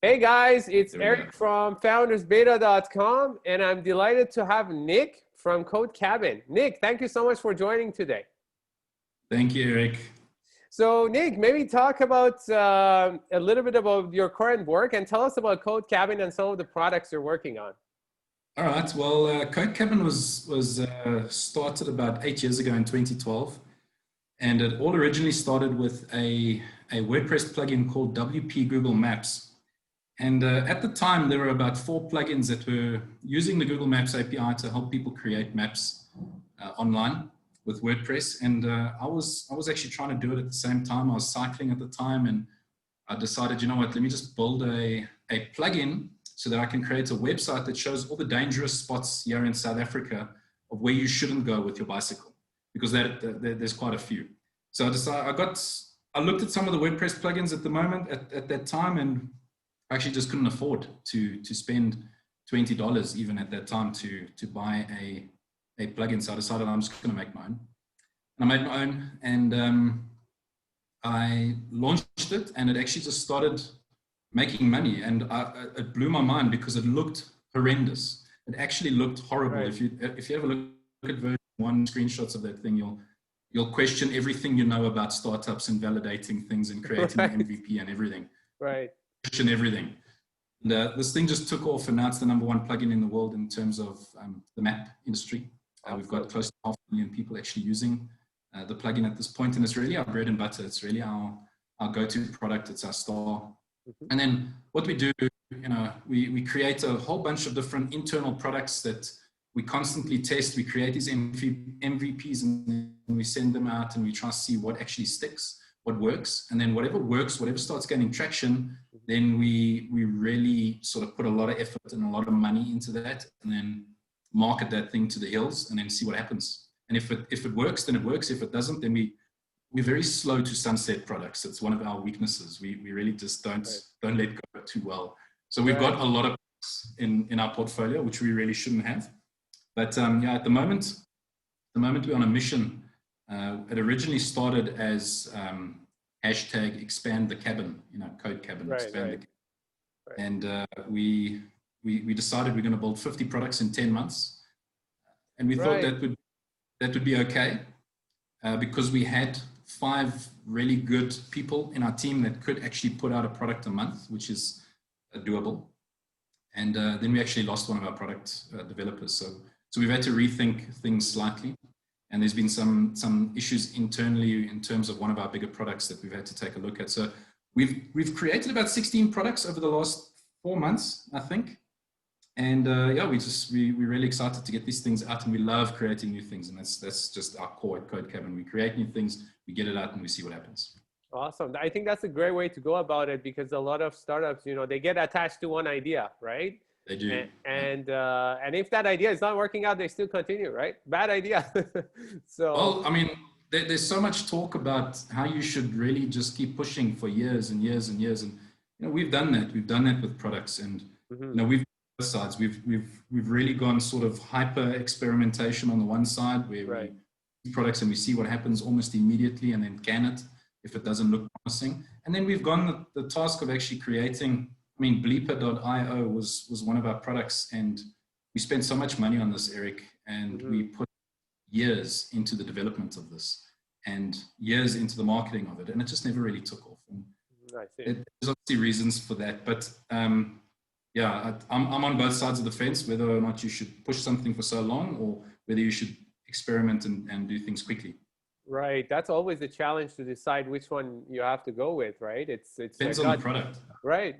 Hey guys, it's There we go. Eric from foundersbeta.com, and I'm delighted to have Nick from Codecabin. Nick, thank you so much for joining today. Thank you, Eric. So Nick, maybe talk about a little bit about your current work and tell us about Codecabin and some of the products you're working on. All right. Well, Codecabin was started about 8 years ago in 2012, and it all originally started with a WordPress plugin called WP Google Maps. And at the time, there were about 4 plugins that were using the Google Maps API to help people create maps online with WordPress. And I was actually trying to do it at the same time. I was cycling at the time, and I decided, you know what, let me just build a plugin so that I can create a website that shows all the dangerous spots here in South Africa of where you shouldn't go with your bicycle, because there's quite a few. So I decided, I looked at some of the WordPress plugins at the moment at that time, and I actually just couldn't afford to spend $20 even at that time to buy a plugin. So I decided I'm just going to make my own. And I made my own, and I launched it, and it actually just started making money, and it blew my mind because it looked horrendous. It actually looked horrible. Right. If you ever look at version 1 screenshots of that thing, you'll question everything you know about startups and validating things and creating Right. an MVP and everything. Right. Question everything. And this thing just took off, and now it's the #1 plugin in the world in terms of the map industry. We've got close to 500,000 people actually using the plugin at this point, and it's really our bread and butter. It's really our go-to product. It's our star. And then what we do, we create a whole bunch of different internal products that we constantly test. We create these MVPs, and we send them out, and we try to see what actually sticks, what works. And then whatever works, whatever starts gaining traction, then we really sort of put a lot of effort and a lot of money into that, and then market that thing to the hills, and then see what happens. And if it works, then it works. If it doesn't, then we're very slow to sunset products. It's one of our weaknesses. We really just don't let go too well. So we've got a lot of products in our portfolio, which we really shouldn't have. But yeah, at the moment we're on a mission. It originally started as hashtag expand the cabin, Codecabin, expand the cabin. Right. And we decided we're going to build 50 products in 10 months. And we thought that would be okay, because we had 5 really good people in our team that could actually put out a product a month, which is doable. And then we actually lost one of our product developers. So we've had to rethink things slightly. And there's been some issues internally in terms of one of our bigger products that we've had to take a look at. So we've created about 16 products over the last 4 months, I think. And yeah, we're really excited to get these things out, and we love creating new things. And that's just our core at Codecabin. We create new things, we get it out, and we see what happens. Awesome. I think that's a great way to go about it, because a lot of startups, they get attached to one idea, right? They do. And if that idea is not working out, they still continue, right? Bad idea. So. Well, I mean, there's so much talk about how you should really just keep pushing for years and years and years. And we've done that. We've done that with products, and we've sides. We've really gone sort of hyper experimentation on the one side, where we do products and we see what happens almost immediately, and then can it if it doesn't look promising. And then we've gone the task of actually creating. I mean, Bleeper.io was one of our products, and we spent so much money on this, Eric, and we put years into the development of this and years into the marketing of it, and it just never really took off. And there's obviously reasons for that, but yeah, I'm on both sides of the fence, whether or not you should push something for so long, or whether you should experiment and do things quickly. Right. That's always the challenge, to decide which one you have to go with, right? It depends on the product. Right.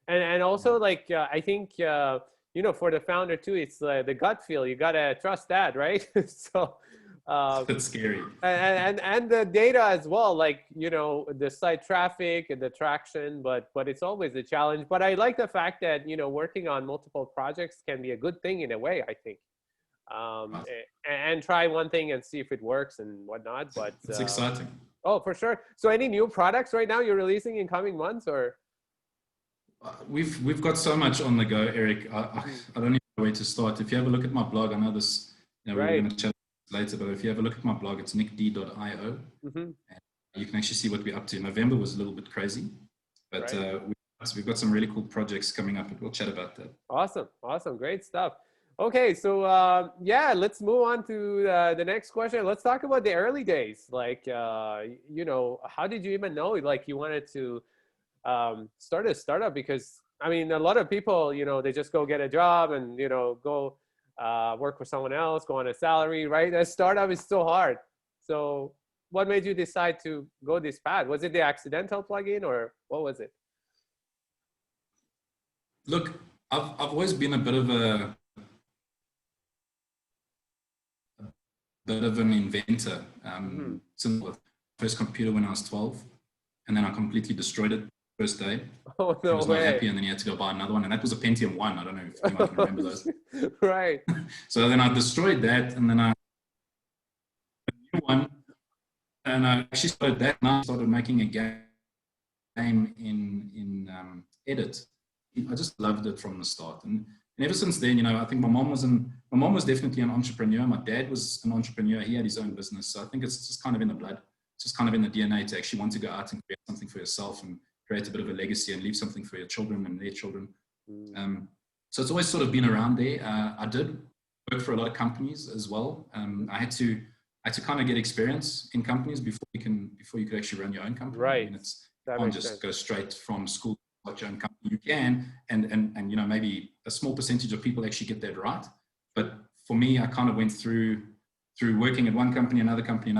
And also, like, I think, for the founder too, it's the gut feel. You got to trust that, right? So that's scary. And the data as well, like, the site traffic and the traction, but it's always a challenge. But I like the fact that, working on multiple projects can be a good thing in a way, I think. And try one thing and see if it works and whatnot. But it's exciting. Oh, for sure. So any new products right now you're releasing in coming months, or? We've got so much on the go, Eric. I don't even know where to start. If you have a look at my blog, I know this, we're going to chat later, but if you have a look at my blog, it's nickd.io. And you can actually see what we're up to. November was a little bit crazy, but we've got So we've got some really cool projects coming up, but we'll chat about that. Awesome. Awesome. Great stuff. Okay. So, yeah, let's move on to the next question. Let's talk about the early days. Like, you know, how did you even know, like, you wanted to start a startup? Because, I mean, a lot of people, you know, they just go get a job and, you know, go work for someone else, go on a salary, right? A startup is so hard. So what made you decide to go this path? Was it the accidental plugin or what was it? Look, I've always been a bit of an inventor. Since the first computer when I was 12, and then I completely destroyed it first day. Oh, no I was way. not happy, and then you had to go buy another one, and that was a Pentium 1. I don't know if anyone can remember those. Right. So then I destroyed that, and then I a new one, and I actually started that. And I started making a game in Edit. I just loved it from the start, and ever since then, you know, I think my mom was definitely an entrepreneur. My dad was an entrepreneur. He had his own business, so I think it's just kind of in the blood. It's just kind of in the DNA to actually want to go out and create something for yourself and create a bit of a legacy and leave something for your children and their children. So it's always sort of been around there. I did work for a lot of companies as well. I had to kind of get experience in companies before you could actually run your own company. Right. I mean, you can't just go straight from school to start your own company. You can, and you know, maybe a small percentage of people actually get that right. But for me, I kind of went through working at one company, another company,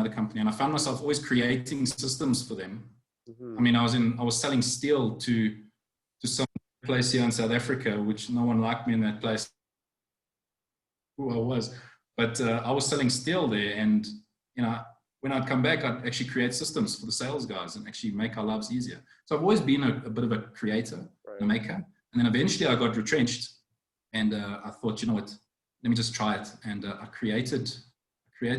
and I found myself always creating systems for them. I mean, I was selling steel to some place here in South Africa, which no one liked me in that place. Who I was, but I was selling steel there, and you know, when I'd come back, I'd actually create systems for the sales guys and actually make our lives easier. So I've always been a bit of a creator, a maker, and then eventually I got retrenched, and I thought, you know what, let me just try it, and I created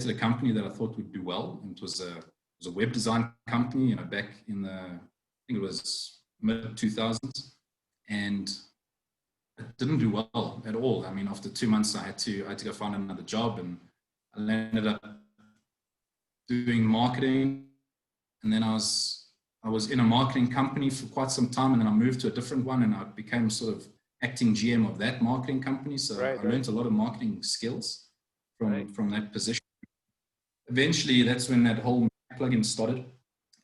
a company that I thought would do well, and it was a web design company, you know, back in I think it was mid 2000s, and it didn't do well at all. I mean, after 2 months, I had to go find another job, and I ended up doing marketing, and then I was in a marketing company for quite some time, and then I moved to a different one, and I became sort of acting GM of that marketing company. So I learned a lot of marketing skills from that position. Eventually, that's when that whole plugin started,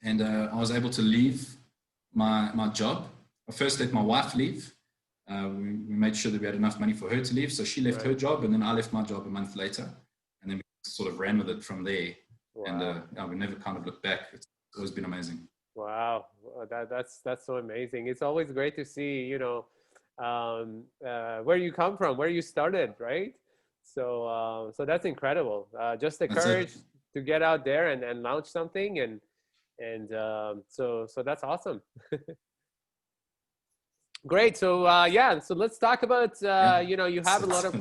and I was able to leave my job. I first let my wife leave. We made sure that we had enough money for her to leave, so she left her job, and then I left my job a month later, and then we sort of ran with it from there. And we never kind of looked back. It's always been amazing. Wow, that's so amazing. It's always great to see, you know, where you come from, where you started, right? So so that's incredible. Just the courage to get out there and launch something, and so that's awesome. Great. So yeah, so let's talk about you know, you have a lot of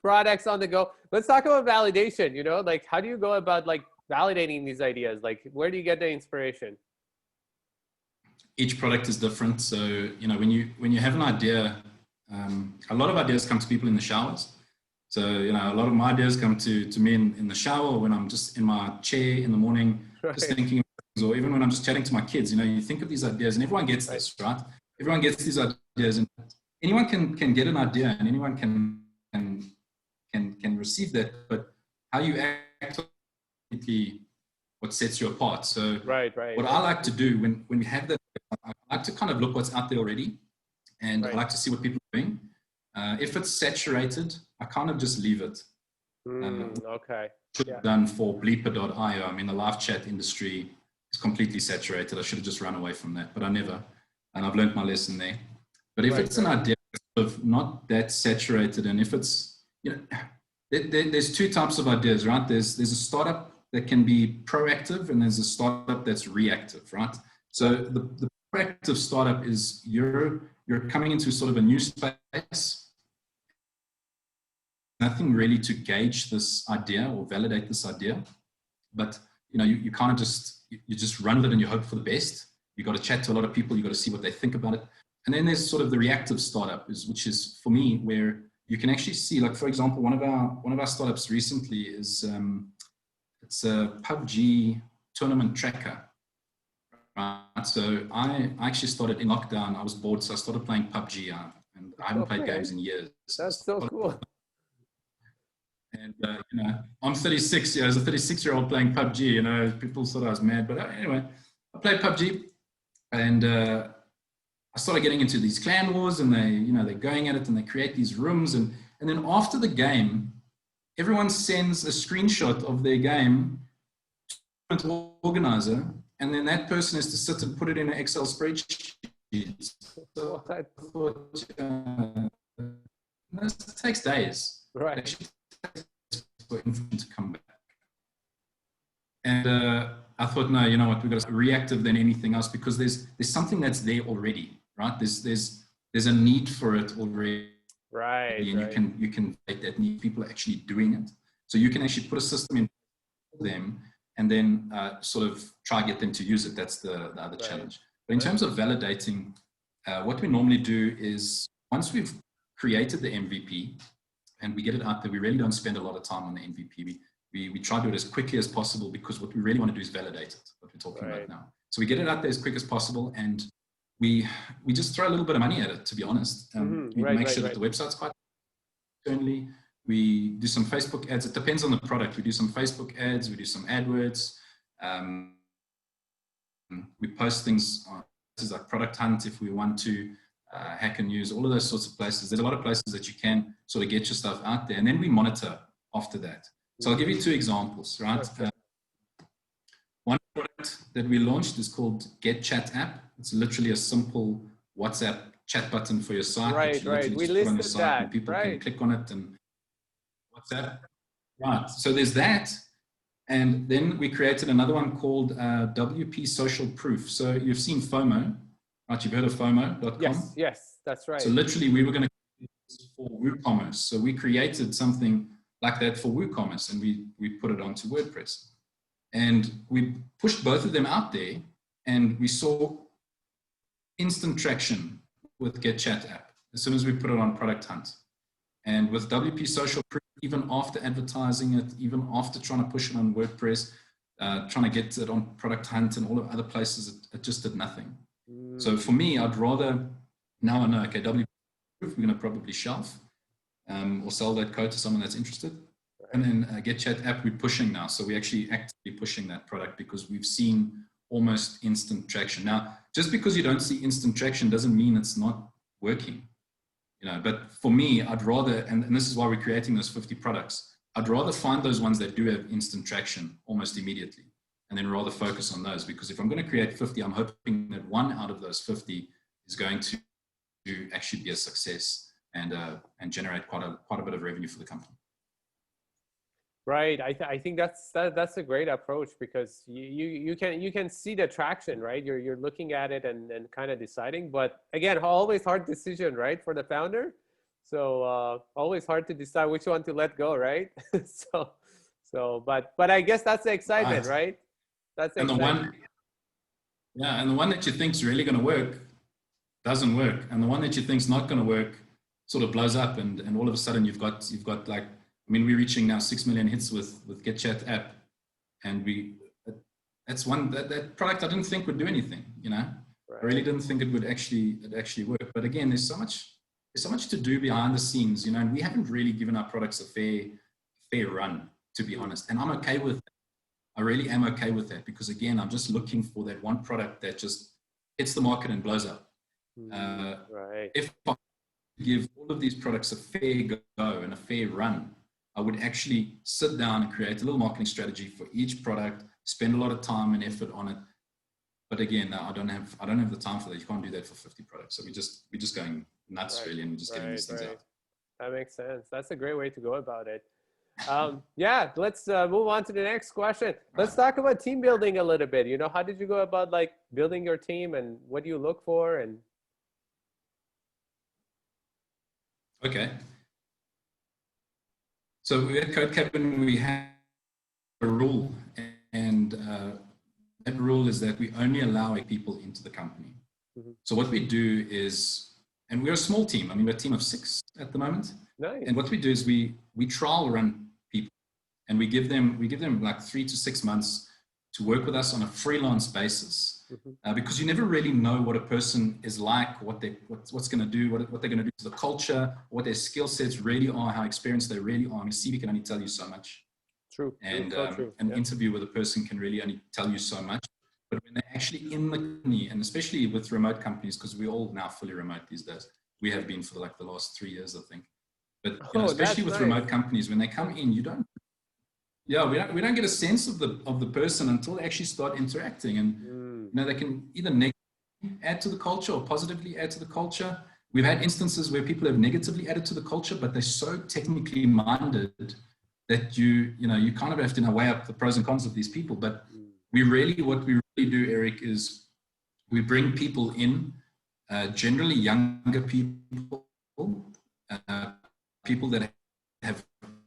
products on the go. Let's talk about validation. You know, like, how do you go about like validating these ideas? Like, where do you get the inspiration? Each product is different. So, you know, when you have an idea, a lot of ideas come to people in the showers. So, you know, a lot of my ideas come to me in the shower, when I'm just in my chair in the morning, just thinking, or even when I'm just chatting to my kids. You know, you think of these ideas, and everyone gets this, right? Everyone gets these ideas, and anyone can get an idea, and anyone can receive that. But how you act, what sets you apart. So what I like to do when we have that, I like to kind of look what's out there already, and I like to see what people are doing. If it's saturated, I kind of just leave it. Okay. Done for Bleeper.io. I mean, the live chat industry is completely saturated. I should have just run away from that, but I never. And I've learned my lesson there. But if it's an idea of not that saturated, and if it's, you know, there's two types of ideas, right? There's a startup that can be proactive, and there's a startup that's reactive, right? So the proactive startup is you're coming into sort of a new space, nothing really to gauge this idea or validate this idea, but you know, you kind of just run with it and you hope for the best. You got to chat to a lot of people. You got to see what they think about it. And then there's sort of the reactive startup, which is for me where you can actually see, like, for example, one of our startups recently is it's a PUBG tournament tracker. right? So I actually started in lockdown. I was bored, so I started playing PUBG, and I haven't played Okay, games in years. that's so cool. And, you know, I'm 36, as a 36-year-old playing PUBG, you know, people thought I was mad. But anyway, I played PUBG, and I started getting into these clan wars, and they're going at it, and they create these rooms. And then after the game, everyone sends a screenshot of their game to the organizer, and then that person has to sit and put it in an Excel spreadsheet. So I thought, this takes days. Right. It actually takes for information to come back. And I thought, no, you know what, we've got to be reactive than anything else, because there's something that's there already, right? There's a need for it already. Right. And you can make that need. People are actually doing it. So you can actually put a system in them and then sort of try to get them to use it. That's the other challenge. But in terms of validating, what we normally do is once we've created the MVP and we get it out there, we really don't spend a lot of time on the MVP. We try to do it as quickly as possible, because what we really want to do is validate it, what we're talking about now. So we get it out there as quick as possible, and we just throw a little bit of money at it, to be honest. We make sure that the website's quite internally. We do some Facebook ads. It depends on the product. We do some Facebook ads. We do some AdWords. We post things on places like Product Hunt if we want to, Hacker News, all of those sorts of places. There's a lot of places that you can sort of get your stuff out there, and then we monitor after that. So I'll give you two examples, right? One product that we launched is called Get Chat app. It's literally a simple WhatsApp chat button for your site. Right. We listed that. And people can click on it and WhatsApp. Right. So there's that. And then we created another one called WP Social Proof. So you've seen FOMO, right? You've heard of FOMO.com? Yes, that's right. So literally we were going to create this for WooCommerce. So we created something like that for WooCommerce, and we put it onto WordPress. And we pushed both of them out there, and we saw instant traction with Get Chat app as soon as we put it on Product Hunt. And with WP Social Proof, even after advertising it, even after trying to push it on WordPress, trying to get it on Product Hunt and all of other places, it just did nothing. So for me, I'd rather, now I know, okay, WP Proof, we're going to probably shelf or sell that code to someone that's interested. And then Get Chat app, we're pushing now. So we're actually actively pushing that product because we've seen almost instant traction. Now, just because you don't see instant traction doesn't mean it's not working. You know, but for me, I'd rather, and this is why we're creating those 50 products, I'd rather find those ones that do have instant traction almost immediately, and then rather focus on those. Because if I'm going to create 50, I'm hoping that one out of those 50 is going to actually be a success and generate quite a bit of revenue for the company. Right. I think that's a great approach, because you can see the traction, right? You're looking at it and kind of deciding, but again, always hard decision, right, for the founder. So always hard to decide which one to let go, right? but I guess that's the excitement, right? That's the excitement. And the one that you think's really going to work doesn't work, and the one that you think's not going to work sort of blows up, and all of a sudden you've got like, I mean, we're reaching now 6 million hits with Get Chat app, and that's one that product I didn't think would do anything. You know, I really didn't think it would actually work. But again, there's so much to do behind the scenes, you know, and we haven't really given our products a fair run, to be honest. And I'm okay with that. I really am okay with that, because again, I'm just looking for that one product that just hits the market and blows up. If I give all of these products a fair go and a fair run, I would actually sit down and create a little marketing strategy for each product, spend a lot of time and effort on it. But again, I don't have the time for that. You can't do that for 50 products. So we're just going nuts, really, and we're just getting these things out. That makes sense. That's a great way to go about it. Yeah, let's move on to the next question. Let's talk about team building a little bit. You know, how did you go about like building your team, and what do you look for? And okay. So at CodeCabin, we have a rule, and that rule is that we only allow people into the company. So what we do is, and we're a small team. I mean, we're a team of 6 at the moment. Nice. And what we do is we trial run people, and we give them like 3 to 6 months to work with us on a freelance basis. because you never really know what a person is like, what's going to do, what they're going to do to the culture, what their skill sets really are, how experienced they really are. I mean, CV can only tell you so much. True. And so true. an interview with a person can really only tell you so much. But when they're actually in the company, and especially with remote companies, because we're all now fully remote these days, we have been for like the last 3 years, I think. But especially with remote companies, when they come in, we don't get a sense of the person until they actually start interacting, and they can either negatively add to the culture or positively add to the culture. We've had instances where people have negatively added to the culture, but they're so technically minded that you kind of have to weigh up the pros and cons of these people. But what we really do, Eric, is we bring people in, generally younger people, people that have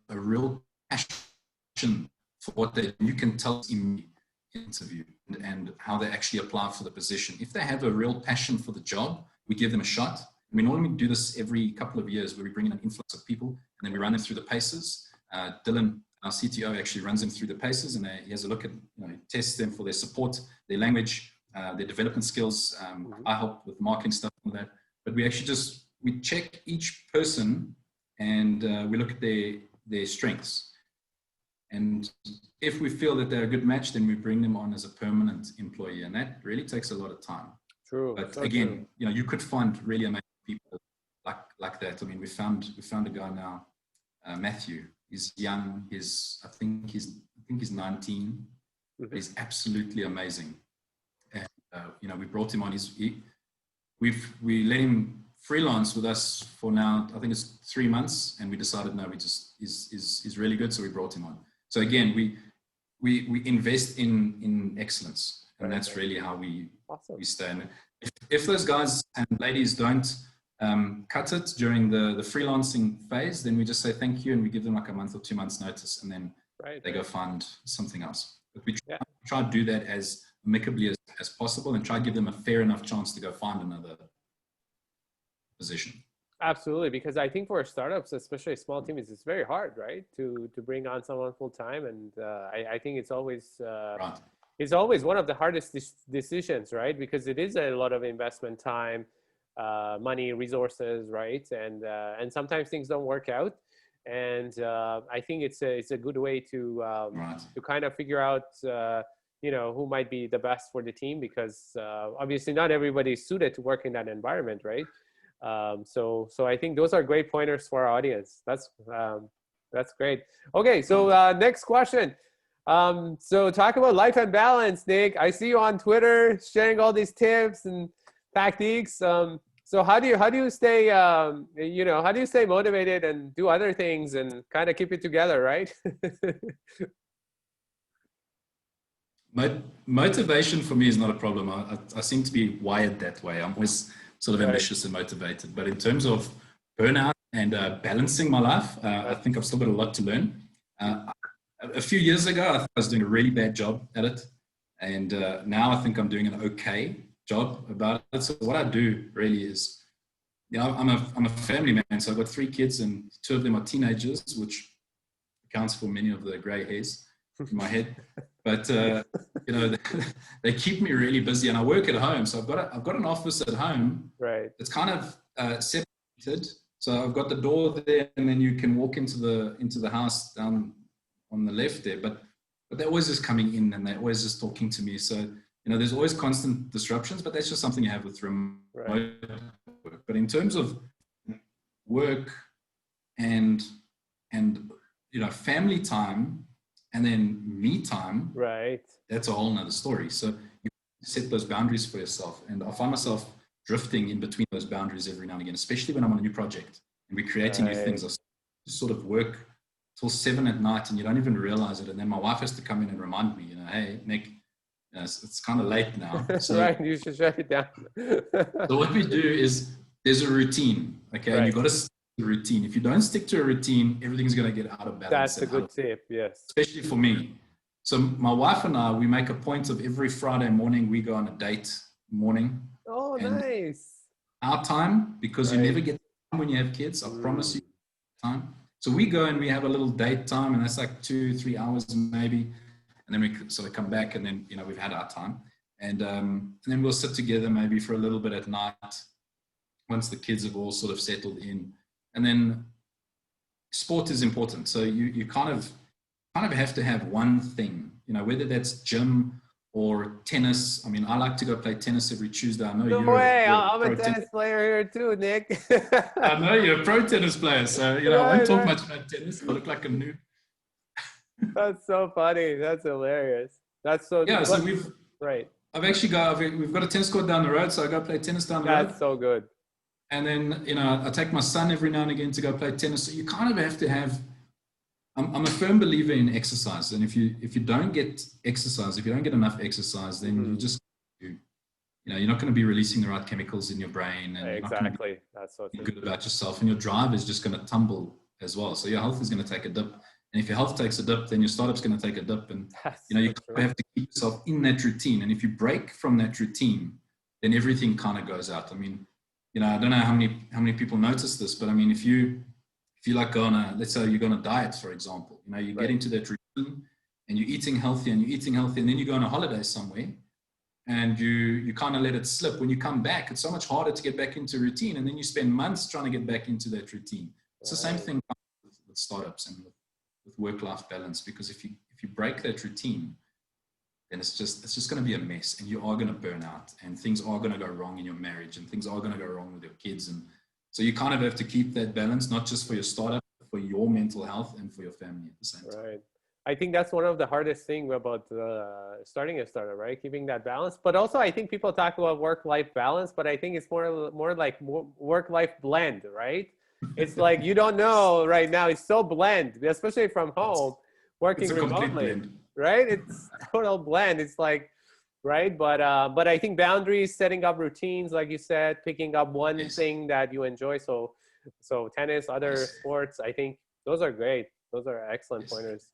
a real passion for what you can tell in the interview and how they actually apply for the position. If they have a real passion for the job, we give them a shot. We normally do this every couple of years where we bring in an influx of people and then we run them through the paces. Dylan, our CTO, actually runs them through the paces, and he has a look at, tests them for their support, their language, their development skills. I help with marketing stuff and all that. But we actually we check each person and we look at their strengths. And if we feel that they're a good match, then we bring them on as a permanent employee. And that really takes a lot of time. True. But again, you could find really amazing people like that. I mean, we found a guy now, Matthew. He's young. I think he's 19. He's absolutely amazing. And we brought him on. We let him freelance with us for now. I think it's 3 months, and we decided no, he's really good, so we brought him on. So again, we invest in excellence, and that's really how we stay. And if those guys and ladies don't cut it during the freelancing phase, then we just say thank you, and we give them like a month or 2 months notice, and then they go find something else. But we try to do that as amicably as possible, and try to give them a fair enough chance to go find another position. Absolutely, because I think for startups, especially small teams, it's very hard, right, to bring on someone full time, and I think it's always it's always one of the hardest decisions, right? Because it is a lot of investment time, money, resources, right? And sometimes things don't work out, and I think it's a good way to kind of figure out who might be the best for the team, because obviously not everybody is suited to work in that environment, right? So I think those are great pointers for our audience. That's great. Okay, so next question. So talk about life and balance, Nick. I see you on Twitter sharing all these tips and tactics. So how do you stay how do you stay motivated and do other things and kind of keep it together, right? Motivation for me is not a problem. I seem to be wired that way. I'm always sort of ambitious and motivated. But in terms of burnout and balancing my life, I think I've still got a lot to learn. A few years ago, I thought I was doing a really bad job at it. And now I think I'm doing an okay job about it. So what I do really is, I'm a family man. So I've got 3 kids and 2 of them are teenagers, which accounts for many of the gray hairs in my head. But they keep me really busy, and I work at home. So I've got an office at home. Right. It's kind of separated. So I've got the door there, and then you can walk into the house down on the left there. But they're always just coming in, and they're always just talking to me. So there's always constant disruptions. But that's just something you have with remote work. But in terms of work and family time, and then me time, right? That's a whole nother story. So you set those boundaries for yourself. And I find myself drifting in between those boundaries every now and again, especially when I'm on a new project and we're creating new things. I sort of work till 7 at night and you don't even realize it. And then my wife has to come in and remind me, hey, Nick, it's kind of late now. So, right, you should shut it down. So what we do is there's a routine, okay? And you've got to routine. If you don't stick to a routine, everything's going to get out of balance. That's a good tip, yes. Especially for me. So my wife and I, we make a point of every Friday morning, we go on a date morning. Oh, nice. Our time, because you never get time when you have kids. I promise you time. So we go and we have a little date time, and that's like 2-3 hours maybe. And then we sort of come back, and then, we've had our time. And then we'll sit together maybe for a little bit at night once the kids have all sort of settled in. And then sport is important. So you kind of have to have one thing, you know, whether that's gym or tennis. I mean, I like to go play tennis every Tuesday. I know No you're way. you're I'm a pro tennis player here too, Nick. I know you're a pro tennis player, so you know I won't talk much about tennis. I look like a noob. That's so funny. That's hilarious. That's so Yeah, so right. we've got a tennis court down the road, so I go play tennis down the road. That's so good. And then, you know, I take my son every now and again to go play tennis. So you kind of have to have, I'm a firm believer in exercise. And if you don't get exercise, if you don't get enough exercise, then you just, you know, you're not going to be releasing the right chemicals in your brain. And exactly. That's so true. Good about yourself, and your drive is just going to tumble as well. So your health is going to take a dip. And if your health takes a dip, then your startup's going to take a dip. And, you know, you have to keep yourself in that routine. And if you break from that routine, then everything kind of goes out. I mean, you know, I don't know how many people notice this, but I mean, if you like go on let's say you're going to diet, for example, you know, you get into that routine and you're eating healthy and then you go on a holiday somewhere and you kind of let it slip. When you come back, it's so much harder to get back into routine. And then you spend months trying to get back into that routine. It's the same thing with startups and with work-life balance, because if you break that routine, then it's just going to be a mess, and you are going to burn out, and things are going to go wrong in your marriage, and things are going to go wrong with your kids. And so you kind of have to keep that balance, not just for your startup, but for your mental health and for your family at the same time. Right. I think that's one of the hardest things about starting a startup, right? Keeping that balance. But also, I think people talk about work-life balance, but I think it's more like work-life blend, right? It's like you don't know right now. It's so blend, especially from home, working remotely. Right? It's total blend. It's like, right? But I think boundaries, setting up routines, like you said, picking up one thing that you enjoy. So tennis, other sports, I think those are great. Those are excellent pointers.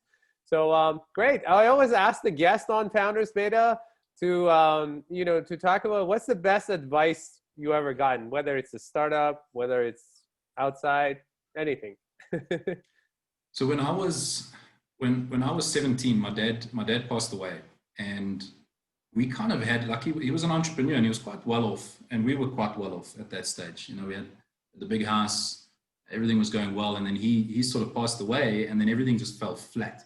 So great. I always ask the guest on Founders Beta to, you know, to talk about what's the best advice you ever gotten, whether it's a startup, whether it's outside, anything. So when I was 17, my dad passed away, and we kind of had, like, he was an entrepreneur and he was quite well off, and we were quite well off at that stage. You know, we had the big house, everything was going well, and then he sort of passed away, and then everything just fell flat.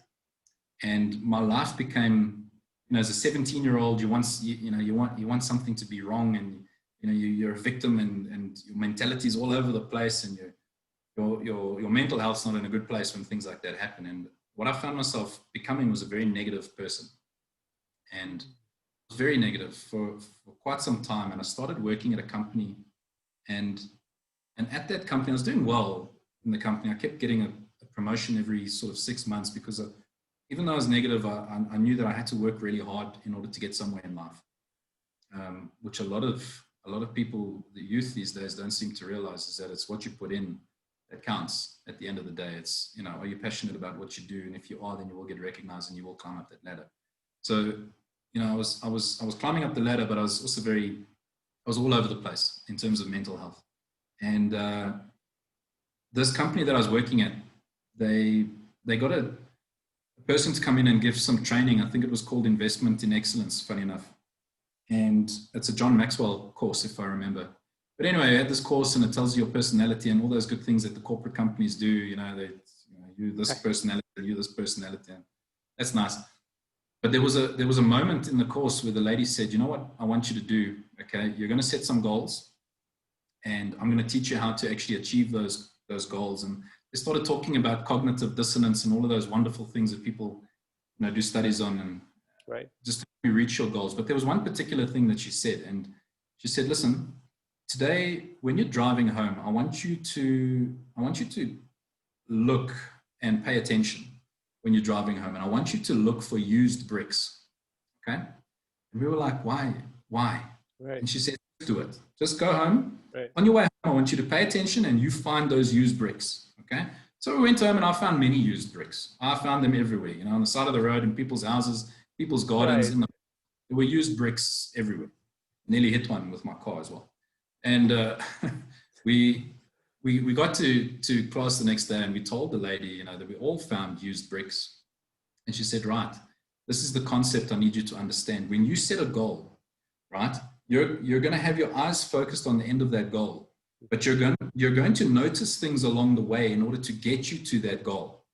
And my life became, you know, as a 17-year-old, you want something to be wrong, and you know, you're a victim, and your mentality is all over the place, and your mental health's not in a good place when things like that happen. And what I found myself becoming was a very negative person, and I was very negative for quite some time. And I started working at a company, and at that company, I was doing well in the company. I kept getting a promotion every sort of 6 months, because even though I was negative, I knew that I had to work really hard in order to get somewhere in life, which a lot of people, the youth these days, don't seem to realize, is that it's what you put in that counts at the end of the day. It's, you know, are you passionate about what you do? And if you are, then you will get recognized and you will climb up that ladder. So, you know, I was climbing up the ladder, but I was also I was all over the place in terms of mental health. And this company that I was working at, they got a person to come in and give some training. I think it was called Investment in Excellence, funny enough. And it's a John Maxwell course, if I remember. But anyway, I had this course, and it tells you your personality and all those good things that the corporate companies do. You know, you this personality, you this personality, and that's nice. But there was a moment in the course where the lady said, you know what I want you to do? Okay, you're going to set some goals, and I'm going to teach you how to actually achieve those goals. And they started talking about cognitive dissonance and all of those wonderful things that people, you know, do studies on, and just to reach your goals. But there was one particular thing that she said, and she said, listen, today, when you're driving home, I want you to look and pay attention when you're driving home. And I want you to look for used bricks. Okay. And we were like, why? Right. And she said, do it. Just go home. Right. On your way home, I want you to pay attention and you find those used bricks. Okay. So we went home and I found many used bricks. I found them everywhere, you know, on the side of the road, in people's houses, people's gardens. Right. There were used bricks everywhere. Nearly hit one with my car as well. And we got to class the next day, and we told the lady, you know, that we all found used bricks. And she said, right, this is the concept I need you to understand. When you set a goal, right? You're going to have your eyes focused on the end of that goal, but you're going to notice things along the way in order to get you to that goal.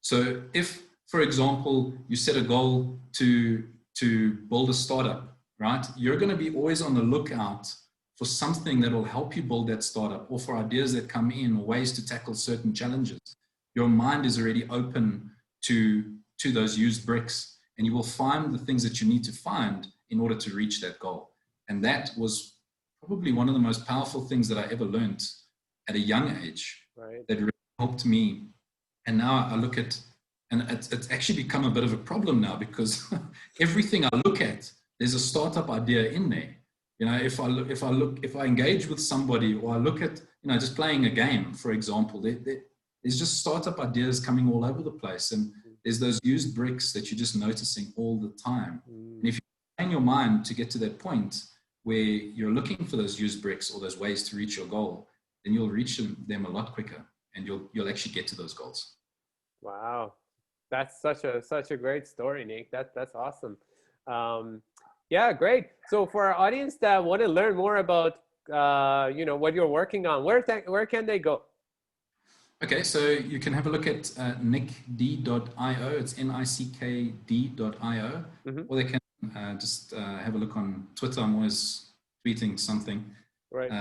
So if, for example, you set a goal to build a startup, right? You're going to be always on the lookout for something that will help you build that startup, or for ideas that come in, or ways to tackle certain challenges. Your mind is already open to those used bricks, and you will find the things that you need to find in order to reach that goal. And that was probably one of the most powerful things that I ever learned at a young age, Right. that really helped me. And now I look at, and it's actually become a bit of a problem now, because everything I look at, there's a startup idea in there. You know, if I engage with somebody, or I look at, you know, just playing a game, for example, there's just startup ideas coming all over the place. And there's those used bricks that you're just noticing all the time. And if you train your mind to get to that point where you're looking for those used bricks or those ways to reach your goal, then you'll reach them a lot quicker, and you'll actually get to those goals. Wow, that's such a great story, Nick. That's awesome. Yeah, great. So for our audience that want to learn more about you know, what you're working on, where can they go? Okay, so you can have a look at nickd.io. It's nickd.io, or they can just have a look on Twitter. I'm always tweeting something. Right.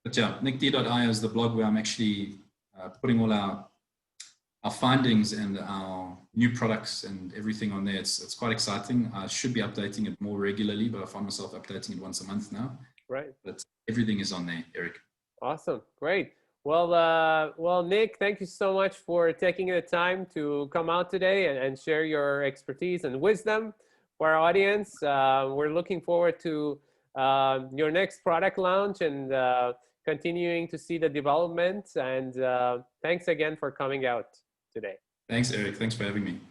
But yeah, nickd.io is the blog where I'm actually putting all our findings and our new products and everything on there. It's quite exciting. I should be updating it more regularly, but I find myself updating it once a month now. Right. But everything is on there, Eric. Awesome. Great. Well, Nick, thank you so much for taking the time to come out today and share your expertise and wisdom for our audience. We're looking forward to your next product launch and continuing to see the development. And thanks again for coming out today. Thanks, Eric. Thanks for having me.